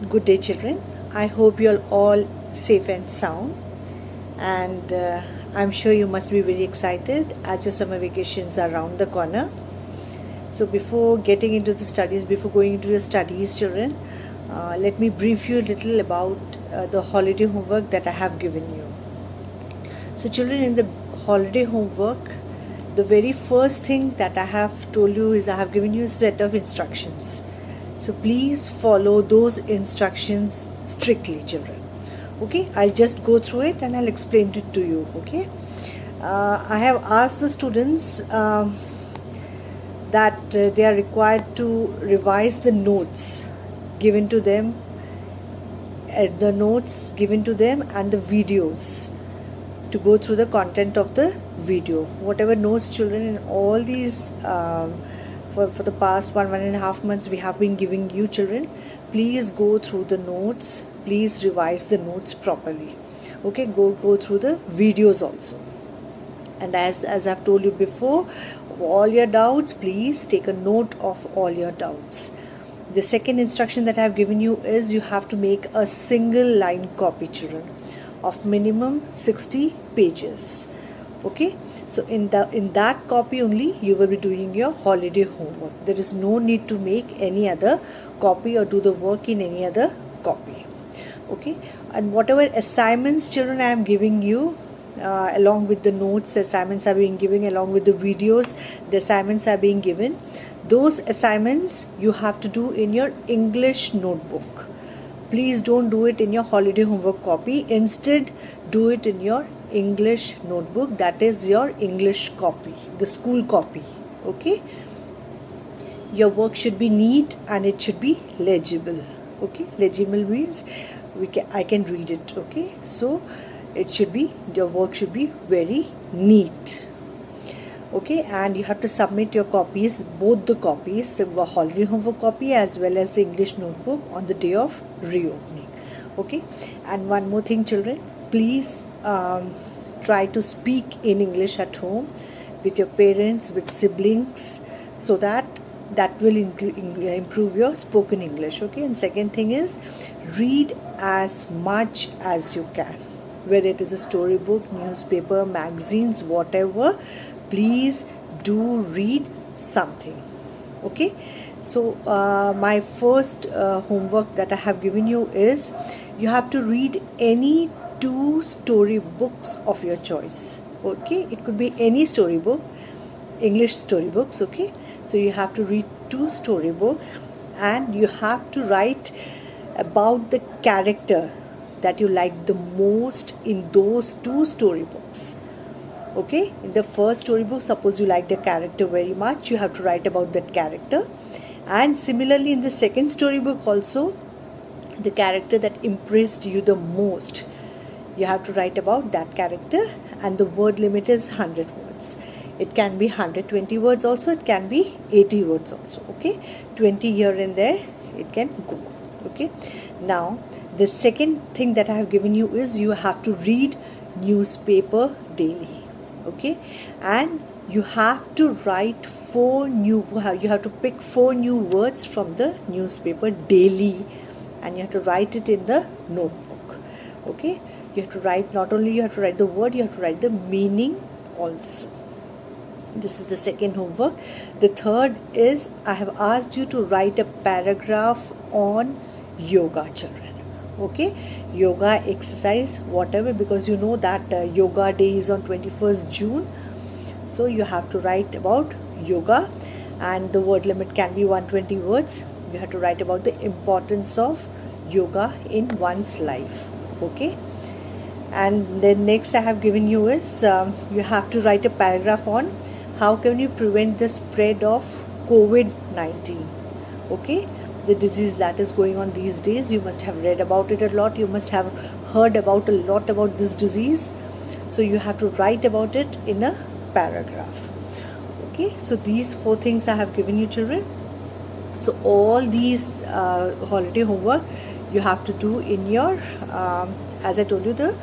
Good day, children. I hope you're all safe and sound, and I'm sure you must be very excited as your summer vacations are around the corner. So, before getting into the studies, before going into your studies, children, let me brief you a little about the holiday homework that I have given you. So, children, in the holiday homework, the very first thing that I have told you is I have given you a set of instructions. So please follow those instructions strictly, children. Okay, I'll just go through it and I'll explain it to you. Okay, I have asked the students that they are required to revise the notes given to them, and the videos, to go through the content of the video. Whatever notes, children, in all these for the past 1.5 months we have been giving you, children, please go through the notes, please revise the notes properly. Okay, go through the videos also. And as I've told you before, all your doubts, please take a note of all your doubts. The second instruction that I have given you is you have to make a single line copy, children, of minimum 60 pages. Okay, so in that copy only you will be doing your holiday homework. There is no need to make any other copy or do the work in any other copy. Okay, and whatever assignments, children, I am giving you along with the notes, the assignments are being given, along with the videos, the assignments are being given. Those assignments you have to do in your English notebook. Please don't do it in your holiday homework copy. Instead, do it in your English notebook, that is your English copy, the school copy. Okay, your work should be neat and it should be legible. Okay, legible means I can read it. Okay, so your work should be very neat. Okay, and you have to submit your copies, both the copies, the holiday homework copy as well as the English notebook, on the day of reopening. Okay, and one more thing, children, please try to speak in English at home with your parents, with siblings, so that will improve your spoken English. Okay, and second thing is, read as much as you can, whether it is a storybook, newspaper, magazines, whatever. Please do read something. Okay, so my first homework that I have given you is you have to read any 2 storybooks of your choice. Okay, it could be any storybook, English storybooks. Okay, so you have to read 2 storybooks and you have to write about the character that you like the most in those 2 storybooks. Okay, in the first storybook, suppose you like the character very much, you have to write about that character. And similarly, in the second storybook also, the character that impressed you the most, you have to write about that character, and the word limit is 100 words. It can be 120 words also, it can be 80 words also. Okay, 20 here and there it can go. Okay, now the second thing that I have given you is you have to read newspaper daily. Okay, and you have to write you have to pick 4 new words from the newspaper daily, and you have to write it in the notebook. Okay, you have to write, not only you have to write the word, you have to write the meaning also. This is the second homework. The third is I have asked you to write a paragraph on yoga, children. Okay, yoga exercise, whatever, because you know that yoga day is on 21st June. So you have to write about yoga, and the word limit can be 120 words. You have to write about the importance of yoga in one's life. Okay, and then next I have given you is you have to write a paragraph on how can you prevent the spread of COVID-19. Okay, the disease that is going on these days. You must have read about it a lot, you must have heard about a lot about this disease, so you have to write about it in a paragraph. Okay, so these 4 things I have given you, children. So all these holiday homework you have to do in your as I told you, the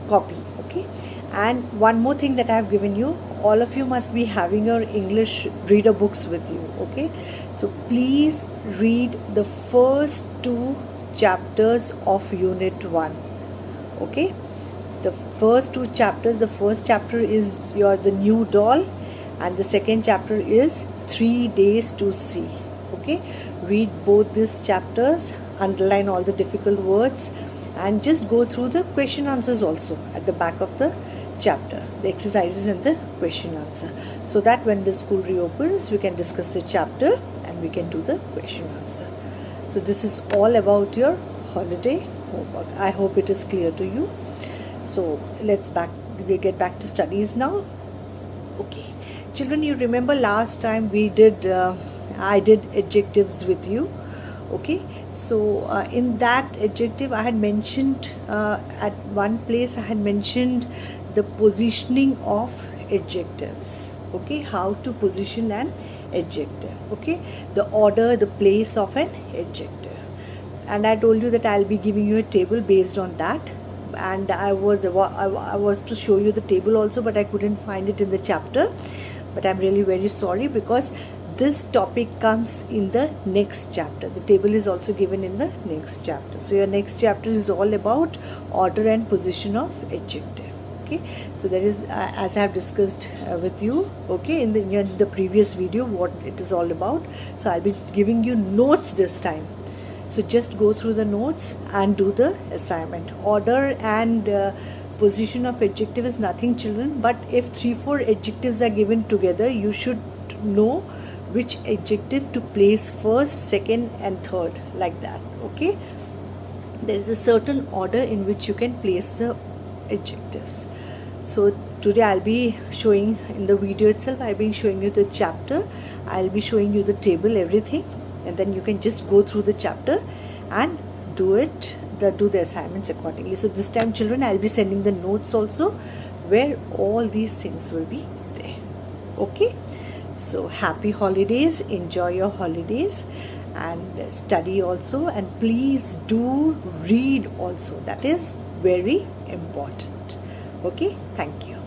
copy. Okay, And one more thing that I have given you, all of you must be having your English reader books with you, okay? So please read the first 2 chapters of Unit 1, okay? The first 2 chapters, the first chapter is the new doll, and the second chapter is 3 days to see, okay? Read both these chapters, underline all the difficult words, and just go through the question answers also at the back of the chapter, the exercises and the question answer, so that when the school reopens we can discuss the chapter and we can do the question answer. So this is all about your holiday homework. I hope it is clear to you. So let's get back to studies now. Okay children, you remember last time we did I did adjectives with you, okay? So in that adjective I had mentioned at one place I had mentioned the positioning of adjectives, okay? How to position an adjective, okay? The order, the place of an adjective. And I told you that I'll be giving you a table based on that, and I was to show you the table also, but I couldn't find it in the chapter. But I'm really very sorry, because this topic comes in the next chapter. The table is also given in the next chapter. So your next chapter is all about order and position of adjective, okay? So that is as I have discussed with you, okay, in the previous video, what it is all about. So I'll be giving you notes this time. So just go through the notes and do the assignment. Order and position of adjective is nothing, children, but if 3-4 adjectives are given together, you should know which adjective to place first, second and third, like that, okay? There is a certain order in which you can place the adjectives. So today I'll be showing, in the video itself I'll be showing you the chapter, I'll be showing you the table, everything, and then you can just go through the chapter and do the assignments accordingly. So this time, children, I'll be sending the notes also, where all these things will be there, okay? So happy holidays, enjoy your holidays, and study also, and please do read also. That is very important, okay? Thank you.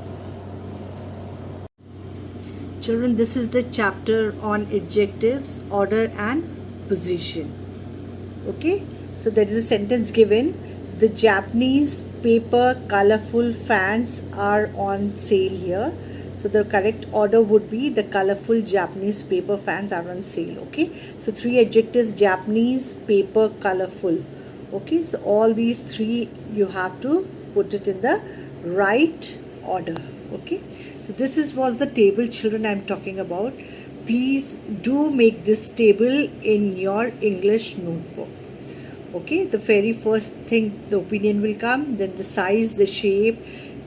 Children, this is the chapter on adjectives, order and position, okay? So there is a sentence given: the Japanese paper colorful fans are on sale here. So the correct order would be the colorful Japanese paper fans are on sale, okay? So 3 adjectives: Japanese, paper, colorful, okay? So all these 3 you have to put it in the right order, okay? So this was the table, children, I'm talking about. Please do make this table in your English notebook, okay? The very first thing, the opinion will come, then the size, the shape,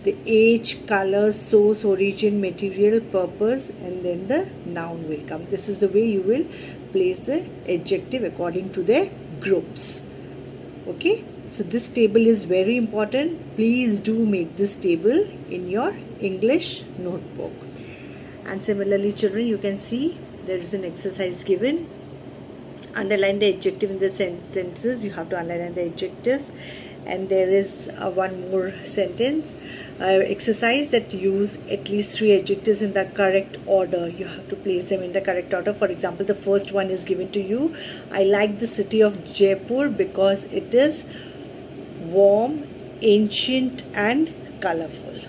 the age, color, source, origin, material, purpose, and then the noun will come. This is the way you will place the adjective according to their groups, okay? So this table is very important. Please do make this table in your English notebook. And similarly, children, you can see there is an exercise given. Underline the adjective in the sentences. You have to underline the adjectives. And there is one more sentence exercise that use at least 3 adjectives in the correct order. You have to place them in the correct order. For example, the first one is given to you: I like the city of Jaipur because it is warm, ancient and colorful,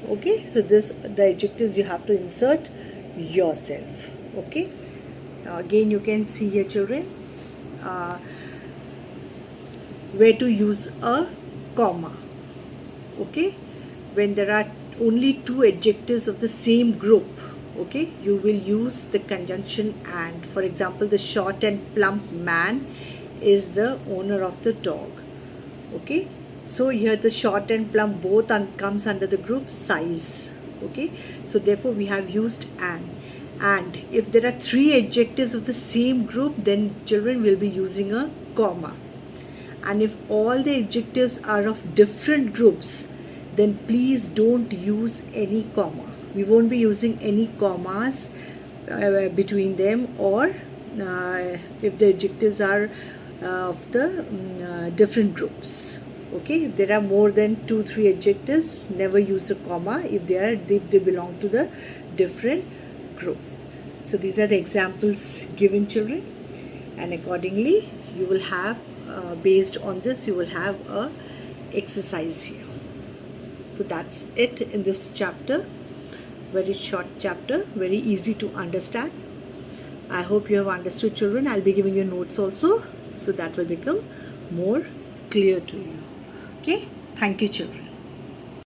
okay? So the adjectives you have to insert yourself, okay? Now again, you can see here, children, where to use a comma, okay? When there are only 2 adjectives of the same group, okay, you will use the conjunction and. For example, the short and plump man is the owner of the dog, okay? So here the short and plump both comes under the group size, okay? So therefore we have used and. And if there are 3 adjectives of the same group, then children will be using a comma. And if all the adjectives are of different groups, then please don't use any comma. We won't be using any commas between them, or if the adjectives are of the different groups, Okay, if there are more than 2-3 adjectives, never use a comma if they belong to the different group. So these are the examples given, children, and accordingly you will have based on this you will have a exercise here. So that's it in this chapter. Very short chapter, very easy to understand. I hope you have understood, children. I'll be giving you notes also, so that will become more clear to you. Okay, thank you, children.